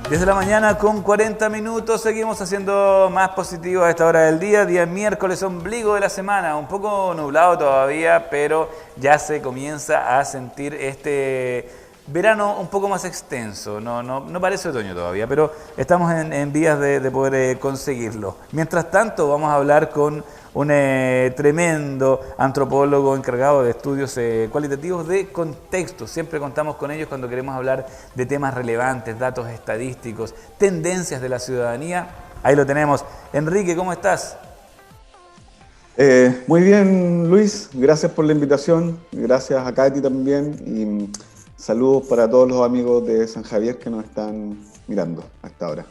Desde la mañana con 40 minutos seguimos haciendo más positivo a esta hora del día miércoles, ombligo de la semana, un poco nublado todavía, pero ya se comienza a sentir este verano un poco más extenso. No parece otoño todavía, pero estamos en vías de poder conseguirlo. Mientras tanto, vamos a hablar con un tremendo antropólogo encargado de estudios cualitativos de contexto. Siempre contamos con ellos cuando queremos hablar de temas relevantes, datos estadísticos, tendencias de la ciudadanía. Ahí lo tenemos. Enrique, ¿cómo estás? Muy bien, Luis, gracias por la invitación, gracias a Katy también y saludos para todos los amigos de San Javier que nos están mirando hasta ahora.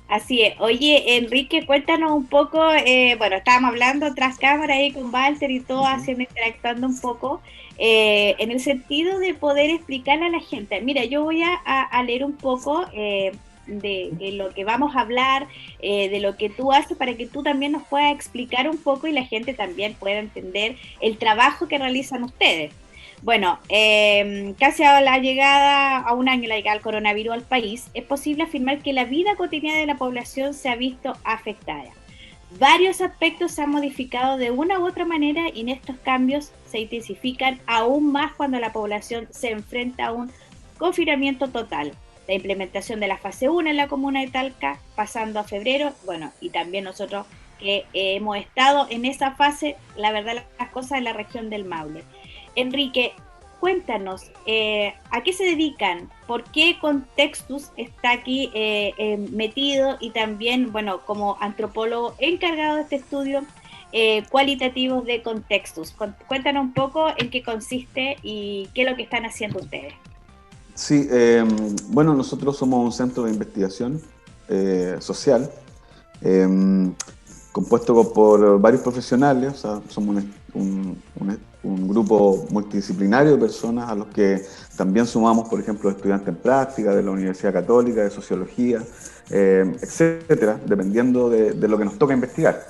Así es. Oye, Enrique, cuéntanos un poco, bueno, estábamos hablando tras cámara ahí con Walter y todo, Ujú. haciendo, interactuando un poco, en el sentido de poder explicarle a la gente. Mira, yo voy a leer un poco de lo que vamos a hablar, de lo que tú haces, para que tú también nos puedas explicar un poco y la gente también pueda entender el trabajo que realizan ustedes. Bueno, casi a la llegada, a un año de la llegada del coronavirus al país, es posible afirmar que la vida cotidiana de la población se ha visto afectada. Varios aspectos se han modificado de una u otra manera y en estos cambios se intensifican aún más cuando la población se enfrenta a un confinamiento total. La implementación de la fase 1 en la comuna de Talca, pasando a febrero, bueno, y también nosotros que hemos estado en esa fase, la verdad, las cosas en la región del Maule. Enrique, cuéntanos, ¿a qué se dedican? ¿Por qué Contextus está aquí metido? Y también, bueno, como antropólogo encargado de este estudio cualitativo de Contextus. Cuéntanos un poco en qué consiste y qué es lo que están haciendo ustedes. Sí, bueno, nosotros somos un centro de investigación social eh, compuesto por varios profesionales, o sea, somos un grupo multidisciplinario de personas a los que también sumamos, por ejemplo, estudiantes en práctica de la Universidad Católica, de Sociología, etcétera, dependiendo de lo que nos toca investigar.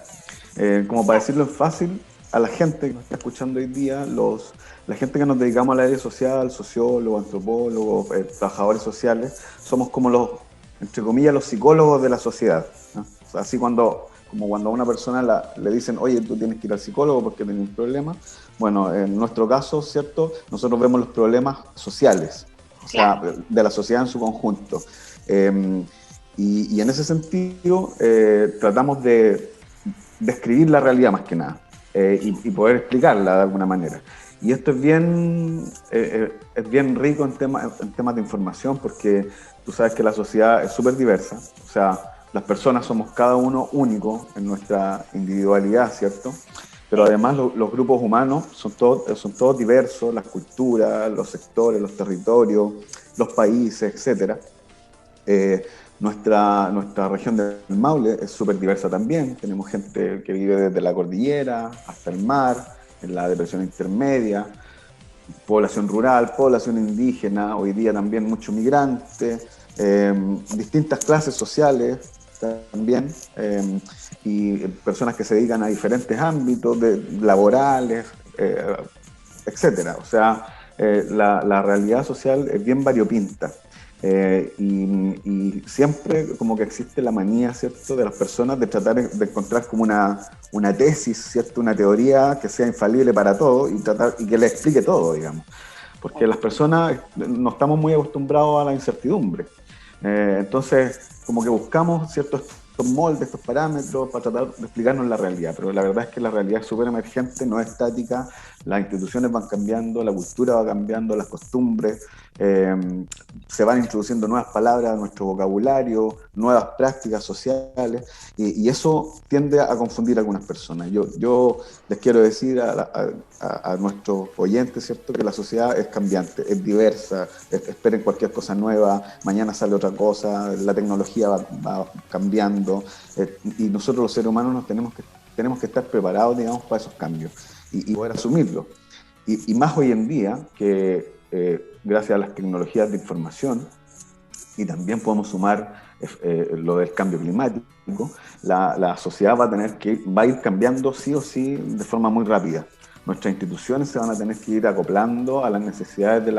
Como para decirlo en fácil, a la gente que nos está escuchando hoy día, la gente que nos dedicamos al área social, sociólogos, antropólogos, trabajadores sociales, somos como los, entre comillas, los psicólogos de la sociedad, ¿no? O sea, así como cuando a una persona le dicen, oye, tú tienes que ir al psicólogo porque tienes un problema. Bueno, en nuestro caso, ¿cierto? Nosotros vemos los problemas sociales, o sea, Claro, de la sociedad en su conjunto. Eh, y en ese sentido, tratamos de describir la realidad más que nada y poder explicarla de alguna manera. Y esto es bien rico en temas de información porque tú sabes que la sociedad es súper diversa, o sea, las personas somos cada uno único en nuestra individualidad, ¿cierto? Pero sí, además los grupos humanos son todos diversos, las culturas, los sectores, los territorios, los países, etcétera. Nuestra región del Maule es súper diversa también. Tenemos gente que vive desde la cordillera hasta el mar, en la depresión intermedia, población rural, población indígena, hoy día también muchos migrantes, distintas clases sociales también, y personas que se dedican a diferentes ámbitos laborales, etcétera. O sea, la realidad social es bien variopinta. Y siempre como que existe la manía, ¿cierto?, de las personas de tratar de encontrar como una tesis, ¿cierto?, una teoría que sea infalible para todo y que le explique todo, digamos. Porque las personas no estamos muy acostumbrados a la incertidumbre. Entonces, como que buscamos ciertos estos moldes, estos parámetros para tratar de explicarnos la realidad, pero la verdad es que la realidad es súper emergente, no es estática, las instituciones van cambiando, la cultura va cambiando, las costumbres, se van introduciendo nuevas palabras a nuestro vocabulario, nuevas prácticas sociales, y eso tiende a confundir a algunas personas. Yo les quiero decir a nuestros oyentes, ¿cierto?, que la sociedad es cambiante, es diversa, esperen cualquier cosa nueva, mañana sale otra cosa, la tecnología va cambiando, y nosotros los seres humanos tenemos que estar preparados, digamos, para esos cambios y poder asumirlos. Y más hoy en día que gracias a las tecnologías de información, y también podemos sumar lo del cambio climático, la sociedad va a ir cambiando sí o sí de forma muy rápida. Nuestras instituciones se van a tener que ir acoplando a las necesidades de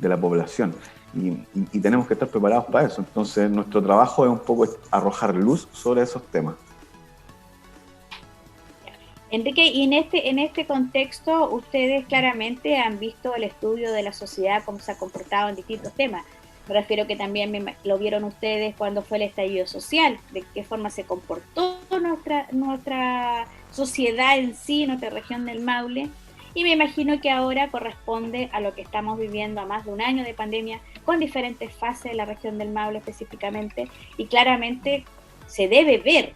la población. y tenemos que estar preparados para eso. Entonces, nuestro trabajo es un poco arrojar luz sobre esos temas. Enrique, y en este contexto, ustedes claramente han visto el estudio de la sociedad, cómo se ha comportado en distintos temas. Me refiero que también lo vieron ustedes cuando fue el estallido social, de qué forma se comportó nuestra sociedad en sí, nuestra región del Maule. Y me imagino que ahora corresponde a lo que estamos viviendo a más de un año de pandemia, con diferentes fases de la región del Maule específicamente, y claramente se debe ver.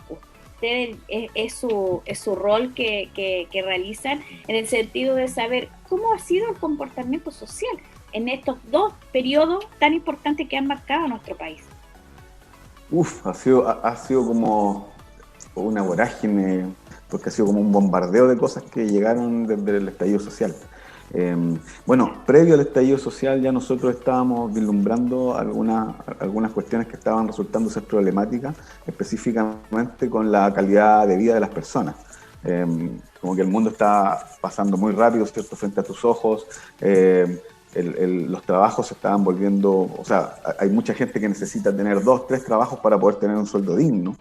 Es su rol que realizan en el sentido de saber cómo ha sido el comportamiento social en estos dos periodos tan importantes que han marcado a nuestro país. Ha sido como una vorágine, porque ha sido como un bombardeo de cosas que llegaron desde el estallido social. Previo al estallido social ya nosotros estábamos vislumbrando algunas cuestiones que estaban resultando ser problemáticas, específicamente con la calidad de vida de las personas. Como que el mundo está pasando muy rápido, ¿cierto?, frente a tus ojos. Los trabajos se estaban volviendo, o sea, hay mucha gente que necesita tener 2, 3 trabajos para poder tener un sueldo digno.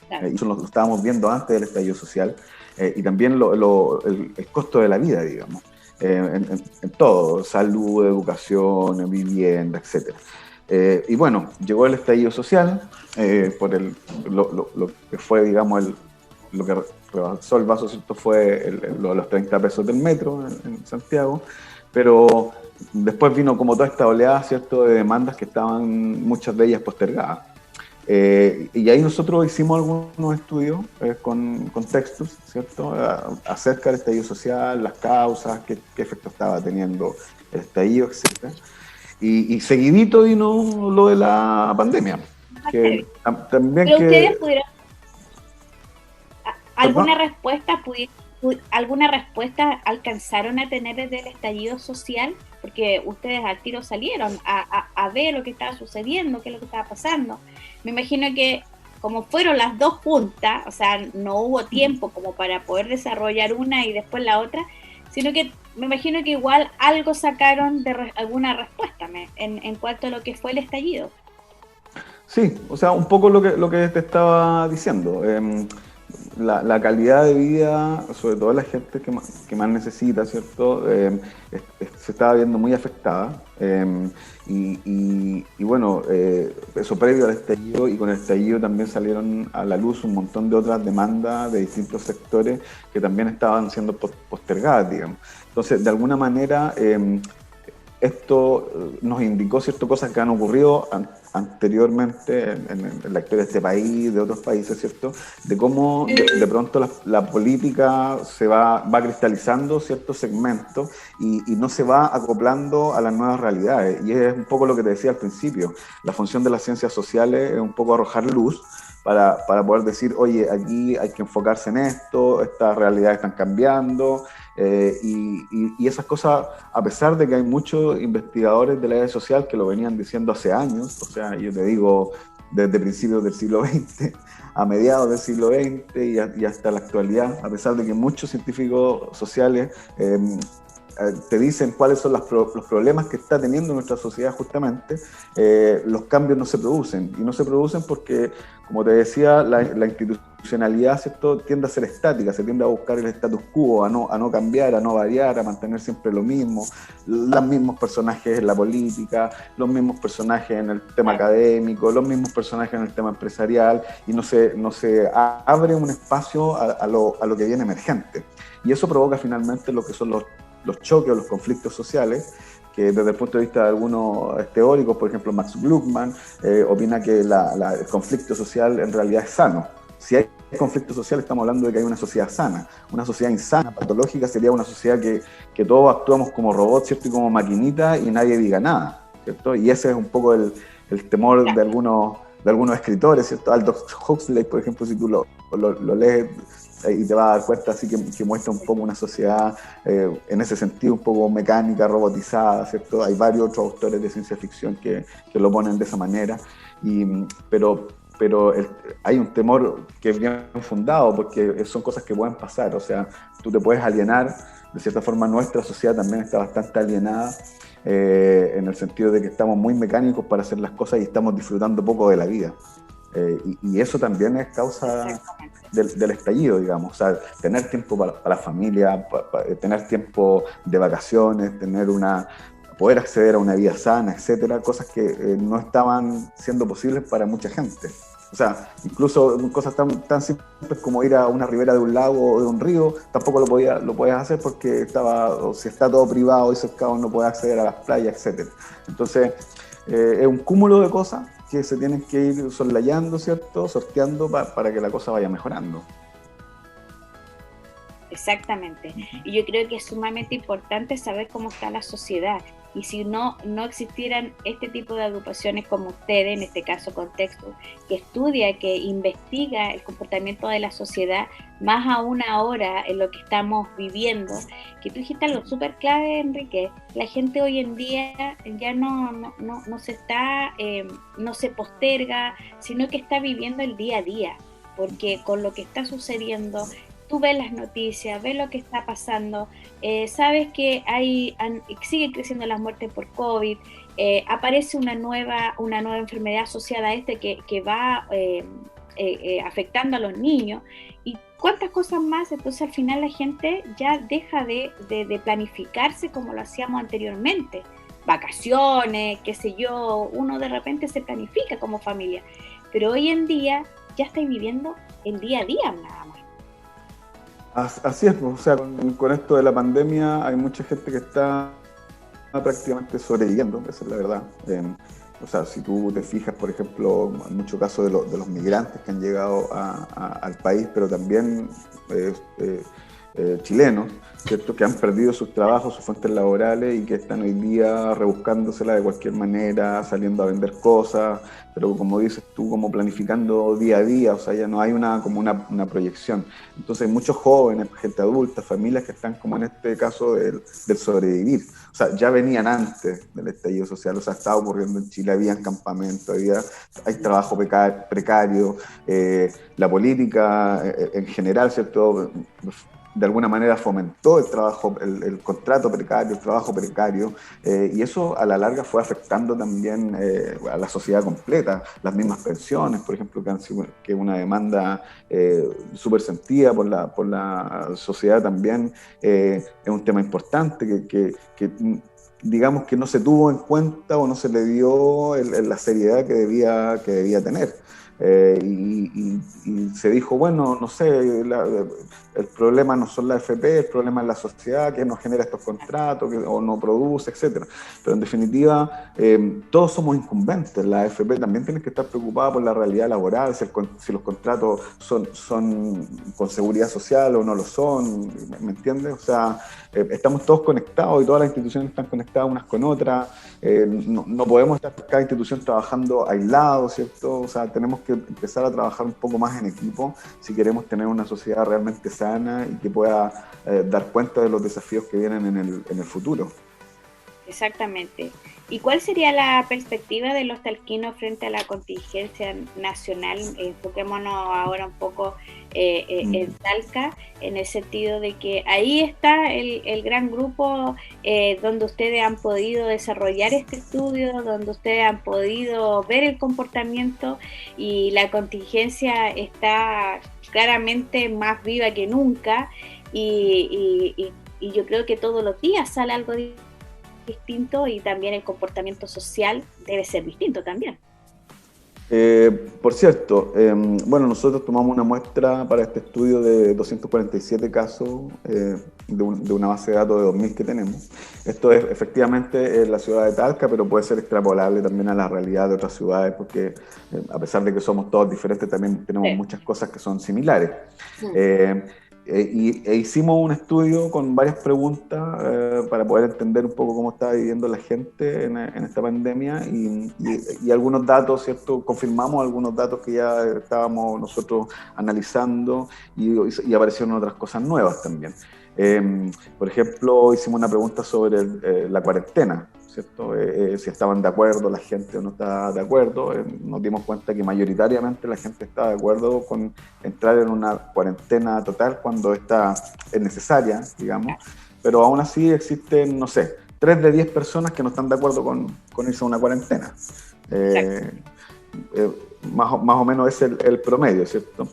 Claro. Eso lo estábamos viendo antes del estallido social. Y también el costo de la vida, digamos. En todo, salud, educación, vivienda, etc. Y bueno, llegó el estallido social, por lo que fue, digamos, lo que rebasó el vaso, ¿cierto?, fue los 30 pesos del metro en Santiago, pero después vino como toda esta oleada, ¿cierto?, de demandas que estaban, muchas de ellas postergadas. Y ahí nosotros hicimos algunos estudios con textos, ¿cierto?, acerca del estallido social, las causas, qué efecto estaba teniendo el estallido, etc. Y seguidito vino lo de la pandemia. Que, también ¿pero que, ustedes pudieron alguna respuesta alcanzaron a tener desde el estallido social? Porque ustedes al tiro salieron a ver lo que estaba sucediendo, qué es lo que estaba pasando. Me imagino que como fueron las dos juntas, o sea, no hubo tiempo como para poder desarrollar una y después la otra, sino que me imagino que igual algo sacaron de alguna respuesta en cuanto a lo que fue el estallido. Sí, o sea, un poco lo que te estaba diciendo. La calidad de vida, sobre todo la gente que más necesita, ¿cierto?, se estaba viendo muy afectada. Eso previo al estallido, y con el estallido también salieron a la luz un montón de otras demandas de distintos sectores que también estaban siendo postergadas, digamos. Entonces, de alguna manera, esto nos indicó ciertas cosas que han ocurrido anteriormente en la historia de este país, de otros países, ¿cierto?, de cómo de pronto la política se va cristalizando ciertos segmentos y no se va acoplando a las nuevas realidades. Y es un poco lo que te decía al principio. La función de las ciencias sociales es un poco arrojar luz para poder decir, oye, aquí hay que enfocarse en esto, estas realidades están cambiando, y esas cosas, a pesar de que hay muchos investigadores de la área social que lo venían diciendo hace años, o sea, yo te digo, desde principios del siglo XX, a mediados del siglo XX y hasta la actualidad, a pesar de que muchos científicos sociales te dicen cuáles son los problemas que está teniendo nuestra sociedad justamente, los cambios no se producen. Y no se producen porque, como te decía, la institucionalidad, ¿cierto?, tiende a ser estática, se tiende a buscar el status quo, a no cambiar, a no variar, a mantener siempre lo mismo, los mismos personajes en la política, los mismos personajes en el tema académico, los mismos personajes en el tema empresarial, y no se abre un espacio a lo que viene emergente. Y eso provoca finalmente lo que son los choques o los conflictos sociales, que desde el punto de vista de algunos teóricos, por ejemplo Max Gluckman, opina que el conflicto social en realidad es sano. Si hay conflicto social, estamos hablando de que hay una sociedad sana. Una sociedad insana, patológica, sería una sociedad que todos actuamos como robots, ¿cierto?, y como maquinitas, y nadie diga nada, ¿cierto? Y ese es un poco el temor de algunos escritores, ¿cierto? Aldous Huxley, por ejemplo, si tú lo lees, y te vas a dar cuenta, así que muestra un poco una sociedad en ese sentido un poco mecánica, robotizada, ¿cierto? Hay varios otros autores de ciencia ficción que lo ponen de esa manera, pero hay un temor que es bien fundado, porque son cosas que pueden pasar. O sea, tú te puedes alienar, de cierta forma nuestra sociedad también está bastante alienada, en el sentido de que estamos muy mecánicos para hacer las cosas y estamos disfrutando poco de la vida. Y eso también es causa del estallido, digamos. O sea, tener tiempo para la familia, tener tiempo de vacaciones, poder acceder a una vida sana, etcétera, cosas que no estaban siendo posibles para mucha gente. O sea, incluso cosas tan simples como ir a una ribera de un lago o de un río, tampoco lo podías hacer porque si está todo privado y cercado no puedes acceder a las playas, etcétera. Entonces, es un cúmulo de cosas que se tienen que ir soslayando, ¿cierto? Sorteando para que la cosa vaya mejorando. Exactamente. Y yo creo que es sumamente importante saber cómo está la sociedad. Y si no existieran este tipo de agrupaciones como ustedes, en este caso Contexto, que estudia, que investiga el comportamiento de la sociedad, más aún ahora en lo que estamos viviendo, que tú dijiste algo súper clave, Enrique, la gente hoy en día ya no se posterga, sino que está viviendo el día a día, porque con lo que está sucediendo, tú ves las noticias, ves lo que está pasando, sabes que siguen creciendo las muertes por COVID, aparece una nueva enfermedad asociada a que va afectando a los niños, y cuántas cosas más. Entonces al final la gente ya deja de planificarse como lo hacíamos anteriormente, vacaciones, qué sé yo, uno de repente se planifica como familia, pero hoy en día ya estáis viviendo el día a día nada más. Así es, o sea, con esto de la pandemia hay mucha gente que está prácticamente sobreviviendo, esa es la verdad. O sea, si tú te fijas, por ejemplo, en muchos casos de los migrantes que han llegado al país, pero también chilenos, ¿cierto?, que han perdido sus trabajos, sus fuentes laborales y que están hoy día rebuscándosela de cualquier manera, saliendo a vender cosas, pero como dices tú, como planificando día a día, o sea, ya no hay una proyección. Entonces hay muchos jóvenes, gente adulta, familias que están como en este caso del sobrevivir. O sea, ya venían antes del estallido social, o sea, estaba ocurriendo en Chile, había campamentos, hay trabajo precario, la política en general, ¿cierto?, de alguna manera fomentó el trabajo, el contrato precario, el trabajo precario, y eso a la larga fue afectando también a la sociedad completa. Las mismas pensiones, por ejemplo, que es una demanda súper sentida por la sociedad también, es un tema importante que digamos que no se tuvo en cuenta o no se le dio la seriedad que debía tener. Y se dijo, bueno, no sé, el problema no son las FP, el problema es la sociedad que nos genera estos contratos o no produce, etcétera. Pero en definitiva, todos somos incumbentes. La FP también tiene que estar preocupada por la realidad laboral, si los contratos son con seguridad social o no lo son, ¿me entiendes? O sea, estamos todos conectados y todas las instituciones están conectadas unas con otras. No podemos estar cada institución trabajando aislados, ¿cierto? O sea, tenemos que empezar a trabajar un poco más en equipo si queremos tener una sociedad realmente sana y que pueda dar cuenta de los desafíos que vienen en el futuro. Exactamente. ¿Y cuál sería la perspectiva de los talquinos frente a la contingencia nacional? Enfoquémonos ahora un poco en Talca, en el sentido de que ahí está el gran grupo donde ustedes han podido desarrollar este estudio, donde ustedes han podido ver el comportamiento, y la contingencia está claramente más viva que nunca, y yo creo que todos los días sale algo distinto, y también el comportamiento social debe ser distinto también. Por cierto, bueno, nosotros tomamos una muestra para este estudio de 247 casos de una base de datos de 2000 que tenemos. Esto es efectivamente en la ciudad de Talca, pero puede ser extrapolable también a la realidad de otras ciudades, porque a pesar de que somos todos diferentes, también tenemos muchas cosas que son similares. Hicimos un estudio con varias preguntas para poder entender un poco cómo estaba viviendo la gente en esta pandemia, y algunos datos, ¿cierto? Confirmamos algunos datos que ya estábamos nosotros analizando, y aparecieron otras cosas nuevas también. Por ejemplo, hicimos una pregunta sobre la cuarentena, ¿cierto? Si estaban de acuerdo la gente o no estaba de acuerdo. Nos dimos cuenta que mayoritariamente la gente está de acuerdo con entrar en una cuarentena total cuando esta es necesaria, digamos, pero aún así existen, no sé, 3 de 10 personas que no están de acuerdo con irse a una cuarentena. Más o menos es el promedio, ¿cierto?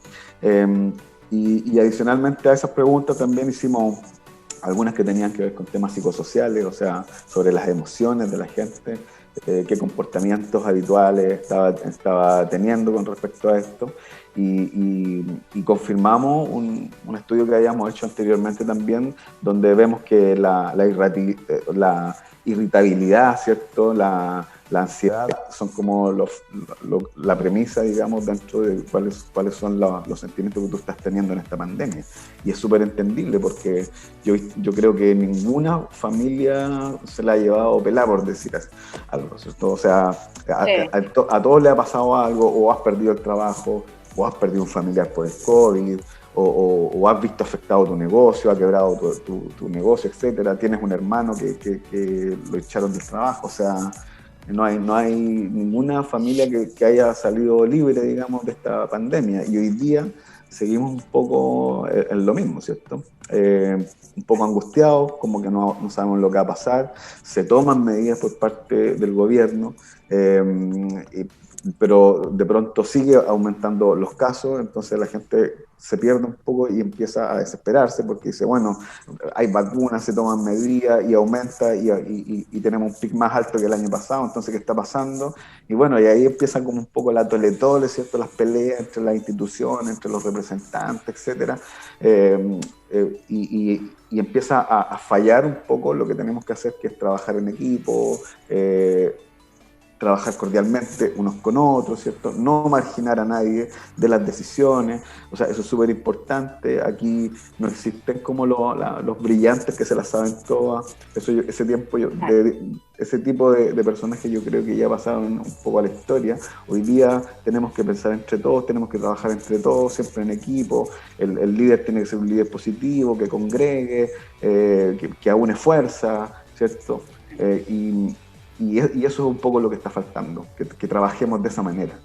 Y adicionalmente a esas preguntas también hicimos algunas que tenían que ver con temas psicosociales, o sea, sobre las emociones de la gente, qué comportamientos habituales estaba teniendo con respecto a esto. Y confirmamos un estudio que habíamos hecho anteriormente también, donde vemos que la irritabilidad, ¿cierto? La ansiedad son como la premisa, digamos, dentro de cuáles son los sentimientos que tú estás teniendo en esta pandemia. Y es súper entendible porque yo creo que ninguna familia se la ha llevado pelada, por decir algo, ¿cierto? O sea, a todos le ha pasado algo, o has perdido el trabajo, o has perdido un familiar por el COVID, o has visto afectado tu negocio, ha quebrado tu negocio, etcétera. Tienes un hermano que lo echaron del trabajo, o sea, no hay ninguna familia que haya salido libre, digamos, de esta pandemia. Y hoy día seguimos un poco en lo mismo, ¿cierto? Un poco angustiados, como que no sabemos lo que va a pasar. Se toman medidas por parte del gobierno, pero de pronto sigue aumentando los casos, entonces la gente se pierde un poco y empieza a desesperarse porque dice, bueno, hay vacunas, se toman medidas y aumenta y tenemos un pic más alto que el año pasado, entonces ¿qué está pasando? Y bueno, y ahí empieza como un poco la tole-tole, ¿cierto? Las peleas entre las instituciones, entre los representantes, etcétera, y empieza a fallar un poco lo que tenemos que hacer, que es trabajar en equipo, trabajar cordialmente unos con otros, ¿cierto? No marginar a nadie de las decisiones, o sea, eso es súper importante. Aquí no existen como los brillantes que se las saben todas. Ese tipo de personajes yo creo que ya pasaron un poco a la historia. Hoy día tenemos que pensar entre todos, tenemos que trabajar entre todos, siempre en equipo. El líder tiene que ser un líder positivo, que congregue, que aúne fuerza, ¿cierto? Y eso es un poco lo que está faltando, que trabajemos de esa manera.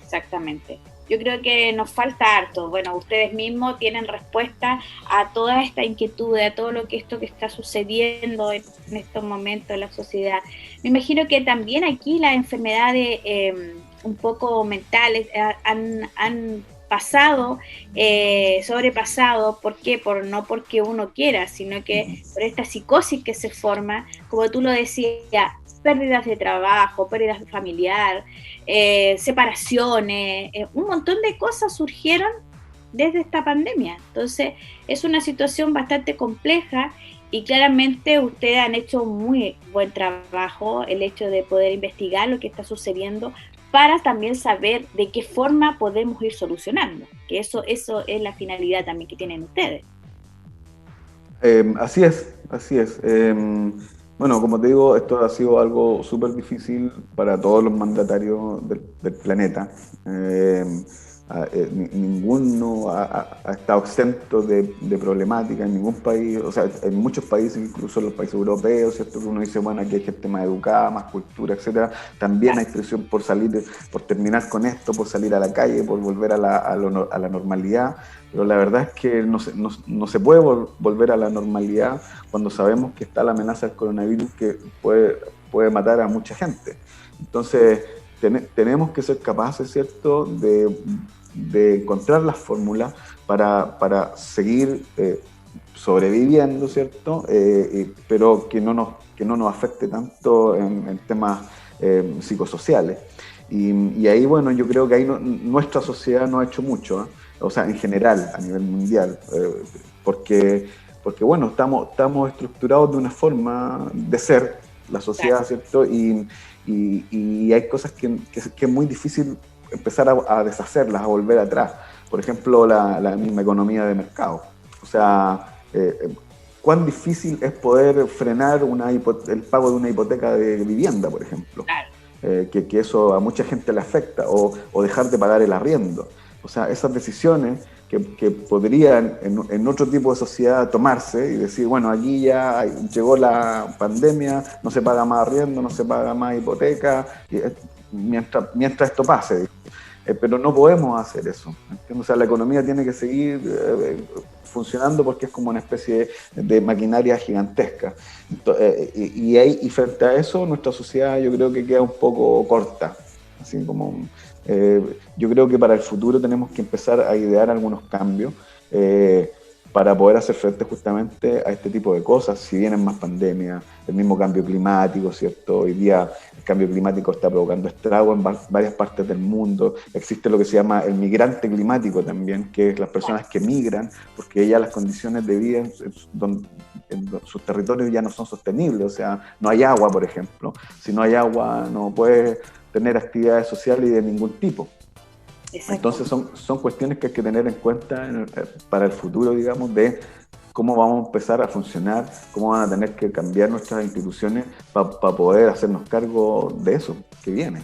Exactamente. Yo creo que nos falta harto. Bueno, ustedes mismos tienen respuesta a toda esta inquietud, a todo esto que está sucediendo en estos momentos en la sociedad. Me imagino que también aquí las enfermedades un poco mentales han pasado, sobrepasado. ¿Por qué? No porque uno quiera, sino que por esta psicosis que se forma, como tú lo decías, pérdidas de trabajo, pérdidas de familiar, separaciones, un montón de cosas surgieron desde esta pandemia. Entonces, es una situación bastante compleja y claramente ustedes han hecho un muy buen trabajo, el hecho de poder investigar lo que está sucediendo para también saber de qué forma podemos ir solucionando, que eso es la finalidad también que tienen ustedes. Así es. Bueno, como te digo, esto ha sido algo súper difícil para todos los mandatarios del planeta. Ninguno ha estado exento de problemática en ningún país, o sea, en muchos países, incluso en los países europeos, ¿cierto? Que uno dice, bueno, aquí hay gente más educada, más cultura, etcétera. También hay presión por terminar con esto, por salir a la calle, por volver a la normalidad. Pero la verdad es que no se puede volver a la normalidad cuando sabemos que está la amenaza del coronavirus que puede matar a mucha gente. Entonces, tenemos que ser capaces, ¿cierto?, de encontrar las fórmulas para seguir sobreviviendo, ¿cierto?, pero que no nos afecte tanto en temas psicosociales. Y ahí, bueno, yo creo que ahí nuestra sociedad no ha hecho mucho, ¿eh? O sea, en general, a nivel mundial, porque bueno, estamos estructurados de una forma de ser, la sociedad, ¿cierto? Y hay cosas que es muy difícil empezar a deshacerlas, a volver atrás. Por ejemplo, la misma economía de mercado. O sea, cuán difícil es poder frenar el pago de una hipoteca de vivienda, por ejemplo. Claro. Que eso a mucha gente le afecta, o dejar de pagar el arriendo. O sea, esas decisiones que podrían en otro tipo de sociedad tomarse y decir, bueno, aquí ya llegó la pandemia, no se paga más arriendo, no se paga más hipoteca, mientras esto pase. pero no podemos hacer eso. ¿Entiendes? O sea, la economía tiene que seguir funcionando porque es como una especie de maquinaria gigantesca. Y frente a eso, nuestra sociedad yo creo que queda un poco corta. Así como, yo creo que para el futuro tenemos que empezar a idear algunos cambios para poder hacer frente justamente a este tipo de cosas. Si vienen más pandemias, el mismo cambio climático, ¿cierto? Hoy día el cambio climático está provocando estragos en varias partes del mundo. Existe lo que se llama el migrante climático también, que es las personas que migran porque ya las condiciones de vida en sus territorios ya no son sostenibles. O sea, no hay agua, por ejemplo. Si no hay agua, no puedes tener actividades sociales y de ningún tipo. Exacto. Entonces son cuestiones que hay que tener en cuenta para el futuro, digamos, de cómo vamos a empezar a funcionar, cómo van a tener que cambiar nuestras instituciones para poder hacernos cargo de eso que viene.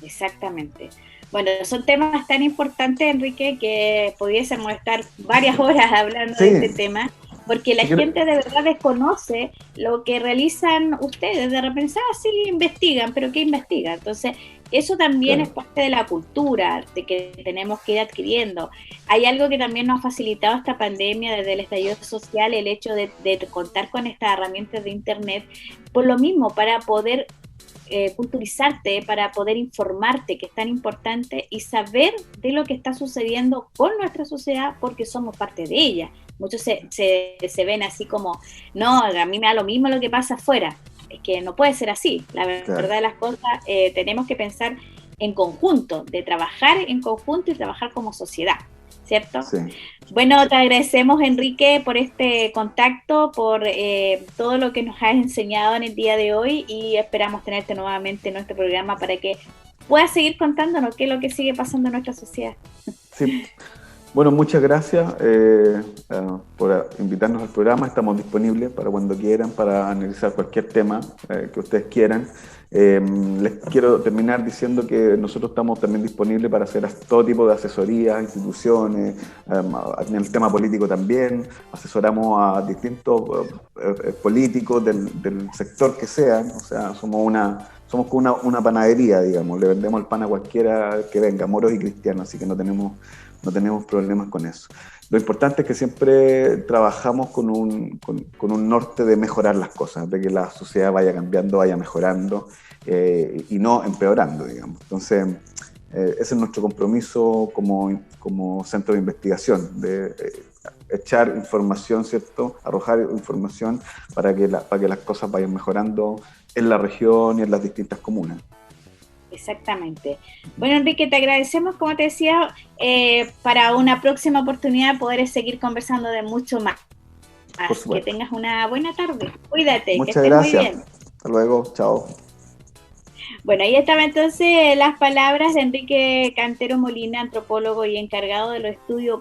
Exactamente. Bueno, son temas tan importantes, Enrique, que pudiésemos estar varias horas hablando de este tema, porque la gente de verdad desconoce lo que realizan ustedes. De repente, sí, investigan, pero ¿qué investigan? Entonces, eso también es parte de la cultura de que tenemos que ir adquiriendo. Hay algo que también nos ha facilitado esta pandemia desde el estallido social, el hecho de contar con estas herramientas de Internet, por lo mismo, para poder culturizarte, para poder informarte, que es tan importante, y saber de lo que está sucediendo con nuestra sociedad porque somos parte de ella. Muchos se ven así como, no, a mí me da lo mismo lo que pasa afuera. Es que no puede ser así. La verdad de las cosas, tenemos que pensar en conjunto, de trabajar en conjunto y trabajar como sociedad, ¿cierto? Sí. Bueno, te agradecemos, Enrique, por este contacto, por todo lo que nos has enseñado en el día de hoy, y esperamos tenerte nuevamente en nuestro programa para que puedas seguir contándonos qué es lo que sigue pasando en nuestra sociedad. Sí. Bueno, muchas gracias por invitarnos al programa. Estamos disponibles para cuando quieran, para analizar cualquier tema que ustedes quieran. Les quiero terminar diciendo que nosotros estamos también disponibles para hacer todo tipo de asesorías, instituciones, en el tema político también. Asesoramos a distintos políticos del sector que sean. O sea, somos como una panadería, digamos. Le vendemos el pan a cualquiera que venga, moros y cristianos, así que no tenemos problemas con eso. Lo importante es que siempre trabajamos con un norte de mejorar las cosas, de que la sociedad vaya cambiando, vaya mejorando y no empeorando, digamos. Entonces, ese es nuestro compromiso como centro de investigación, de echar información, ¿cierto? Arrojar información para que las cosas vayan mejorando en la región y en las distintas comunas. Exactamente. Bueno, Enrique, te agradecemos, como te decía, para una próxima oportunidad poder seguir conversando de mucho más. Que tengas una buena tarde. Cuídate. Muchas que estés gracias. Muy bien. Hasta luego. Chao. Bueno, ahí estaban entonces las palabras de Enrique Cantero Molina, antropólogo y encargado de los estudios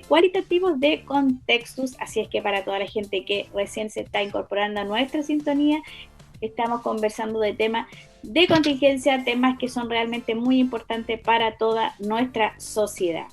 cualitativos de Contextus. Así es que para toda la gente que recién se está incorporando a nuestra sintonía, estamos conversando de temas de contingencia, temas que son realmente muy importantes para toda nuestra sociedad.